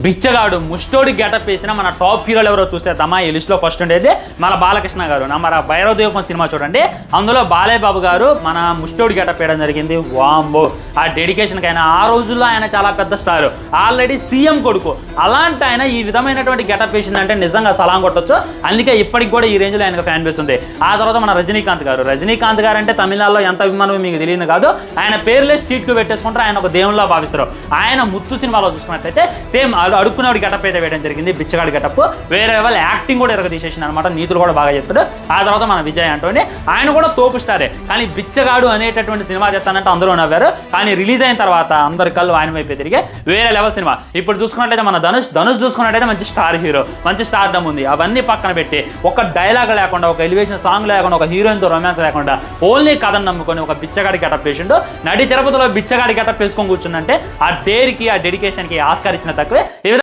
బిచ్చగాడు ముష్టోడి getup వేసిన మన top హీరోలు ఎవరో చూసేద్దామా? ఈ లిస్ట్లో ఫస్ట్ ఉండేది మన బాలకృష్ణ గారు. మన భైరవ దీపం సినిమా చూడండి, అందులో బాలయ్య బాబు గారు మన ముష్టోడి గెటప్ వేయడం జరిగింది. వాంబో, ఆ డెడికేషన్కి అయినా ఆ రోజుల్లో ఆయన చాలా పెద్ద స్టార్, ఆల్రెడీ సీఎం కొడుకు. అలాంటి ఆయన ఈ విధమైనటువంటి గెటప్ వేసిందంటే నిజంగా సలాం కొట్టొచ్చు. అందుకే ఇప్పటికి కూడా ఈ రేంజ్లో ఆయనకు ఫ్యాన్ బేస్ ఉంది. ఆ తర్వాత మన రజనీకాంత్ గారు అంటే తమిళనాడులో ఎంత అభిమానం మీకు తెలియదు కాదు. ఆయన పేర్లే స్ట్రీట్కు పెట్టేసుకుంటారు, ఆయన ఒక దేవుళ్ళ భావిస్తారు. ఆయన ముత్తు సినిమాలో చూసుకున్నట్లయితే సేమ్ అడుక్కునేవాడి గెటప్ అయితే వేయడం జరిగింది, బిచ్చగాడి గెటప్. వేరే వాళ్ళ యాక్టింగ్ కూడా తీసేసింది అనమాట, నీతులు కూడా బాగా చెప్తాడు. ఆ తర్వాత మన విజయ్ అంటోని, ఆయన కూడా తోపు స్టారే. కానీ బిచ్చగాడు అనేటటువంటి సినిమా చేస్తానంటే అందరూ నవ్వారు. కానీ రిలీజ్ అయిన తర్వాత అందరి కళ్ళు ఆయన వైపు తిరిగే వేరే లెవెల్ సినిమా. ఇప్పుడు చూసుకున్నట్లయితే మన ధనుష్ చూసుకున్నట్లయితే మంచి స్టార్ హీరో, మంచి స్టార్డమ్ ఉంది. అవన్నీ పక్కన పెట్టి ఒక డైలాగ్ లేకుండా, ఒక ఎలివేషన్ సాంగ్ లేకుండా, ఒక హీరోయిన్తో రొమాన్స్ లేకుండా ఓన్లీ కథను నమ్ముకొని ఒక బిచ్చగాడి గెటప్ వేసిండు. నడి తిరుపతిలో బిచ్చగాడి గెటప్ వేసుకొని కూర్చుందంటే ఆ డేర్కి, ఆ డెడికేషన్కి ఆస్కార్ ఇచ్చిన తక్కువే.